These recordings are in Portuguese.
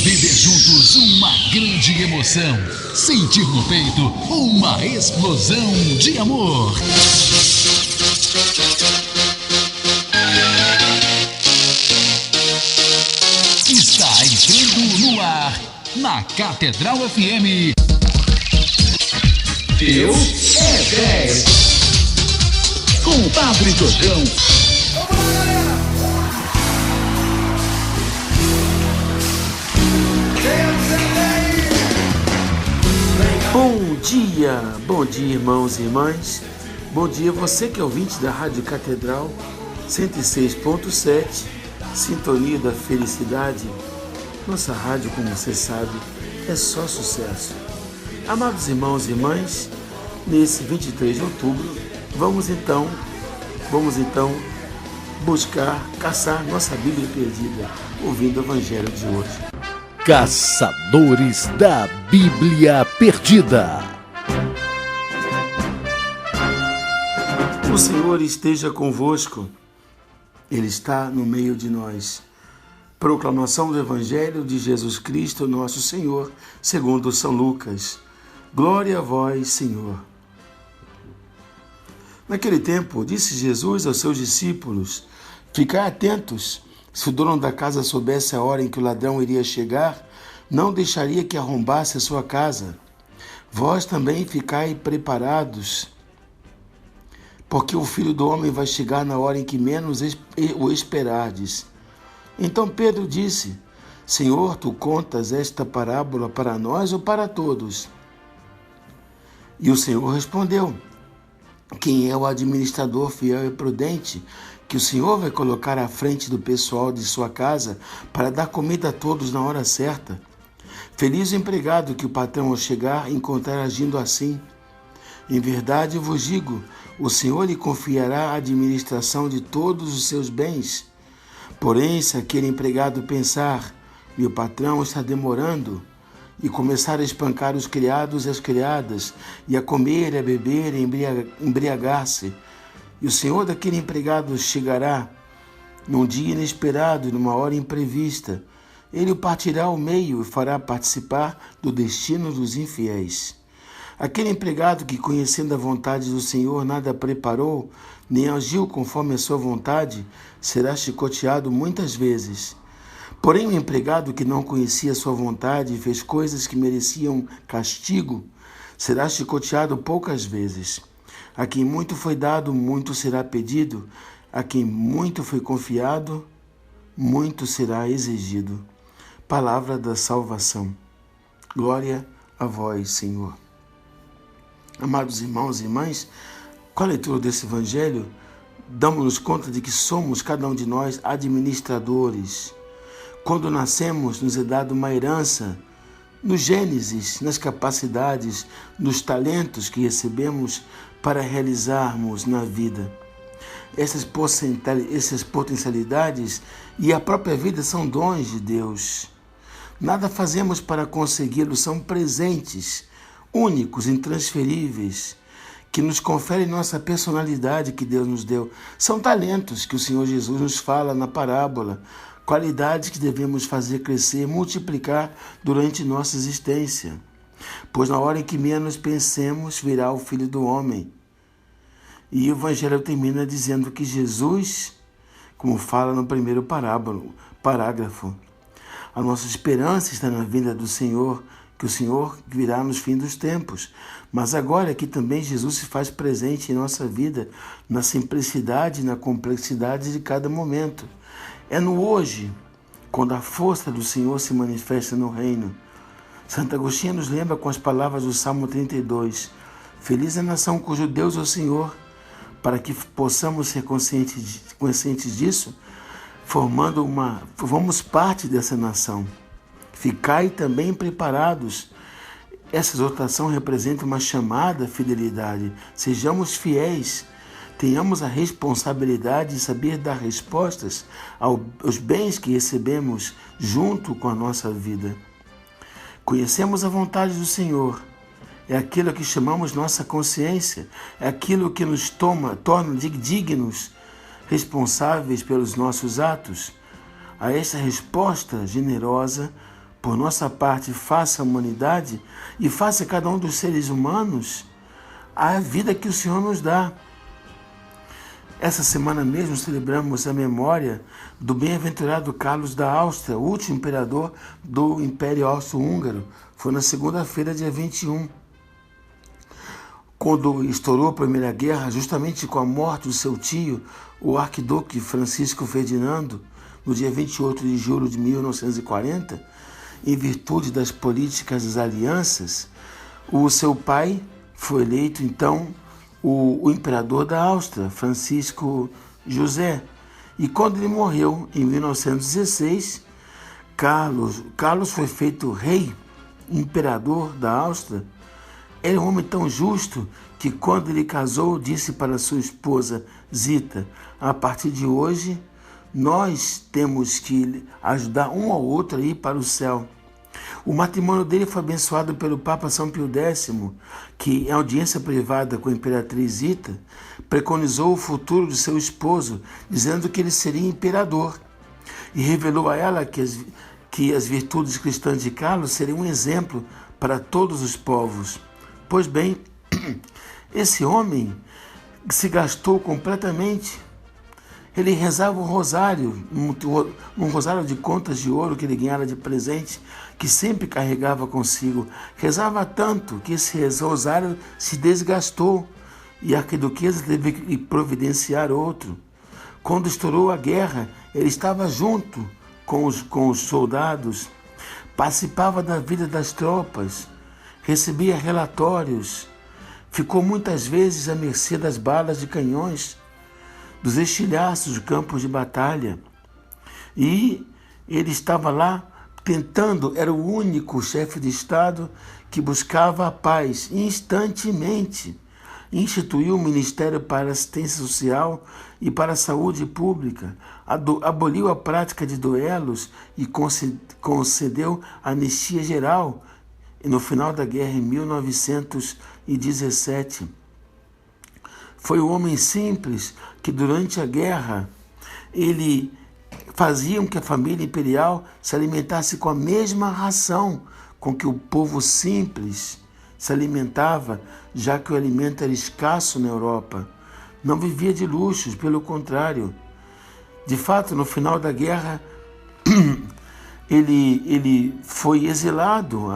Viver juntos uma grande emoção. Sentir no peito uma explosão de amor. Está entrando no ar, na Catedral FM. Deus é 10. Com Padre Jordão. Bom dia, irmãos e irmãs. Bom dia, você que é ouvinte da Rádio Catedral 106.7, Sintonia da Felicidade. Nossa rádio, como você sabe, é só sucesso. Amados irmãos e irmãs, nesse 23 de outubro, vamos então caçar nossa Bíblia perdida, ouvindo o Evangelho de hoje. Caçadores da Bíblia Perdida. O Senhor esteja convosco, Ele está no meio de nós. Proclamação do Evangelho de Jesus Cristo, nosso Senhor, segundo São Lucas. Glória a vós, Senhor. Naquele tempo, disse Jesus aos seus discípulos: ficai atentos. Se o dono da casa soubesse a hora em que o ladrão iria chegar, não deixaria que arrombasse a sua casa. Vós também ficai preparados, porque o Filho do Homem vai chegar na hora em que menos o esperardes. Então Pedro disse: Senhor, tu contas esta parábola para nós ou para todos? E o Senhor respondeu: quem é o administrador fiel e prudente que o Senhor vai colocar à frente do pessoal de sua casa para dar comida a todos na hora certa? Feliz o empregado que o patrão, ao chegar, encontrar agindo assim. Em verdade vos digo, o Senhor lhe confiará a administração de todos os seus bens. Porém, se aquele empregado pensar: meu patrão está demorando, e começar a espancar os criados e as criadas, e a comer, e a beber, e embriagar-se, e o senhor daquele empregado chegará num dia inesperado e numa hora imprevista, ele o partirá ao meio e fará participar do destino dos infiéis. Aquele empregado que, conhecendo a vontade do Senhor, nada preparou, nem agiu conforme a sua vontade, será chicoteado muitas vezes. Porém, o empregado que não conhecia a sua vontade e fez coisas que mereciam castigo, será chicoteado poucas vezes. A quem muito foi dado, muito será pedido. A quem muito foi confiado, muito será exigido. Palavra da salvação. Glória a vós, Senhor. Amados irmãos e irmãs, com a leitura desse Evangelho, damos-nos conta de que somos, cada um de nós, administradores. Quando nascemos, nos é dada uma herança no Gênesis, nas capacidades, nos talentos que recebemos para realizarmos na vida. Essas potencialidades e a própria vida são dons de Deus. Nada fazemos para consegui-los, são presentes, únicos, intransferíveis, que nos conferem nossa personalidade que Deus nos deu. São talentos que o Senhor Jesus nos fala na parábola, qualidades que devemos fazer crescer, multiplicar durante nossa existência. Pois na hora em que menos pensemos, virá o Filho do Homem. E o Evangelho termina dizendo que Jesus, como fala no primeiro parágrafo, a nossa esperança está na vinda do Senhor, que o Senhor virá nos fins dos tempos. Mas agora aqui também Jesus se faz presente em nossa vida, na simplicidade e na complexidade de cada momento. É no hoje, quando a força do Senhor se manifesta no reino. Santo Agostinho nos lembra com as palavras do Salmo 32. Feliz a nação cujo Deus é o Senhor. Para que possamos ser conscientes disso, formamos parte dessa nação. Ficai também preparados. Essa exortação representa uma chamada à fidelidade. Sejamos fiéis. Tenhamos a responsabilidade de saber dar respostas aos bens que recebemos junto com a nossa vida. Conhecemos a vontade do Senhor. É aquilo que chamamos nossa consciência. É aquilo que nos torna dignos, responsáveis pelos nossos atos. A esta resposta generosa por nossa parte, face à humanidade e face a cada um dos seres humanos, a vida que o Senhor nos dá. Essa semana mesmo celebramos a memória do bem-aventurado Carlos da Áustria, o último imperador do Império Austro-Húngaro. Foi na segunda-feira, dia 21. Quando estourou a Primeira Guerra, justamente com a morte do seu tio, o arquiduque Francisco Ferdinando, no dia 28 de julho de 1940, em virtude das políticas das alianças, o seu pai foi eleito, então, o imperador da Áustria, Francisco José. E quando ele morreu, em 1916, Carlos foi feito rei, imperador da Áustria. Era um homem tão justo que, quando ele casou, disse para sua esposa Zita: a partir de hoje, nós temos que ajudar um ao outro a ir para o céu. O matrimônio dele foi abençoado pelo Papa São Pio X, que, em audiência privada com a imperatriz Zita, preconizou o futuro de seu esposo, dizendo que ele seria imperador, e revelou a ela que as virtudes cristãs de Carlos seriam um exemplo para todos os povos. Pois bem, esse homem se gastou completamente. Ele rezava um rosário, um rosário de contas de ouro que ele ganhara de presente, que sempre carregava consigo. Rezava tanto que esse rosário se desgastou e a arquiduquesa teve que providenciar outro. Quando estourou a guerra, ele estava junto com os soldados, participava da vida das tropas, recebia relatórios, ficou muitas vezes à mercê das balas de canhões, dos estilhaços de campos de batalha. E ele estava lá tentando, era o único chefe de Estado que buscava a paz instantemente. Instituiu o Ministério para a Assistência Social e para a Saúde Pública, aboliu a prática de duelos e concedeu anistia geral no final da guerra, em 1917. Foi o homem simples que, durante a guerra, ele fazia com que a família imperial se alimentasse com a mesma ração com que o povo simples se alimentava, já que o alimento era escasso na Europa. Não vivia de luxos, pelo contrário. De fato, no final da guerra, ele foi exilado,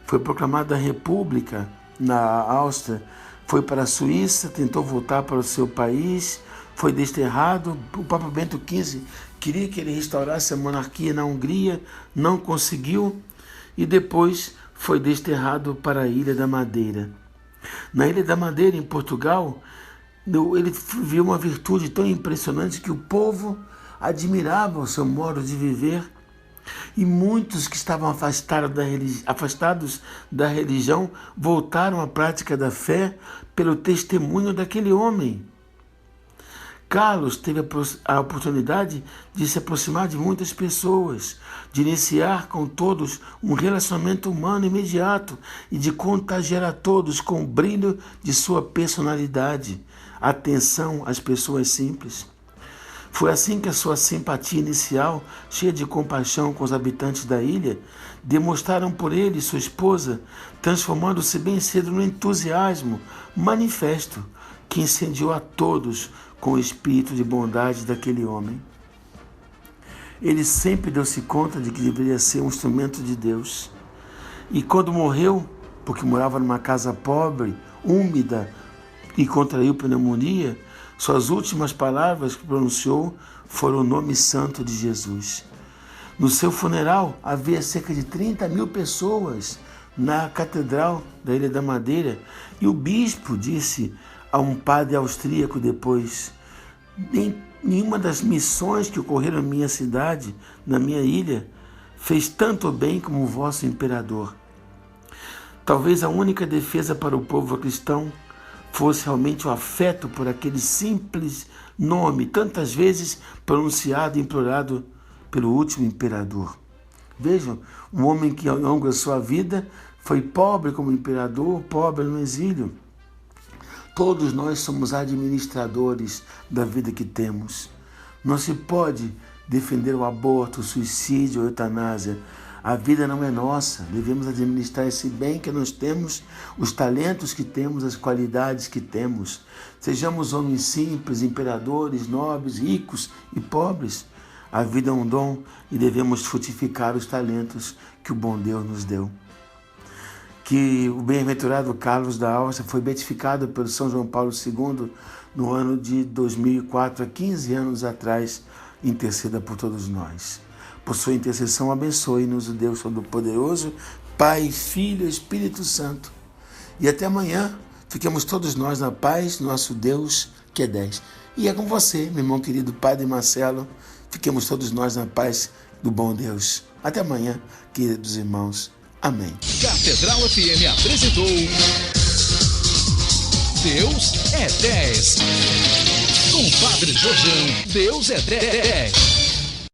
foi proclamada a República na Áustria, foi para a Suíça, tentou voltar para o seu país, foi desterrado. O Papa Bento XV queria que ele restaurasse a monarquia na Hungria, não conseguiu, e depois foi desterrado para a Ilha da Madeira. Na Ilha da Madeira, em Portugal, ele viu uma virtude tão impressionante que o povo admirava o seu modo de viver, e muitos que estavam afastados da religião voltaram à prática da fé pelo testemunho daquele homem. Carlos teve a oportunidade de se aproximar de muitas pessoas, de iniciar com todos um relacionamento humano imediato e de contagiar a todos com o brilho de sua personalidade, atenção às pessoas simples. Foi assim que a sua simpatia inicial, cheia de compaixão com os habitantes da ilha, demonstraram por ele e sua esposa, transformando-se bem cedo no entusiasmo manifesto que incendiou a todos com o espírito de bondade daquele homem. Ele sempre deu-se conta de que deveria ser um instrumento de Deus. E quando morreu, porque morava numa casa pobre, úmida, e contraiu pneumonia, suas últimas palavras que pronunciou foram o nome santo de Jesus. No seu funeral, havia cerca de 30.000 pessoas na Catedral da Ilha da Madeira, e o bispo disse a um padre austríaco depois: nenhuma das missões que ocorreram na minha cidade, na minha ilha, fez tanto bem como o vosso imperador. Talvez a única defesa para o povo cristão fosse realmente o afeto por aquele simples nome, tantas vezes pronunciado e implorado pelo último imperador. Vejam, um homem que ao longo da sua vida foi pobre como imperador, pobre no exílio. Todos nós somos administradores da vida que temos. Não se pode defender o aborto, o suicídio, a eutanásia. A vida não é nossa, devemos administrar esse bem que nós temos, os talentos que temos, as qualidades que temos. Sejamos homens simples, imperadores, nobres, ricos e pobres. A vida é um dom e devemos frutificar os talentos que o bom Deus nos deu. Que o bem-aventurado Carlos da Áustria foi beatificado pelo São João Paulo II no ano de 2004, há 15 anos atrás. Interceda por todos nós. Por sua intercessão, abençoe-nos o Deus Todo-Poderoso, Pai, Filho e Espírito Santo. E até amanhã, fiquemos todos nós na paz, nosso Deus que é 10. E é com você, meu irmão querido Padre Marcelo, fiquemos todos nós na paz do bom Deus. Até amanhã, queridos irmãos. Amém. Catedral FM apresentou Deus é 10. Com Padre Jorjão, Deus é 10.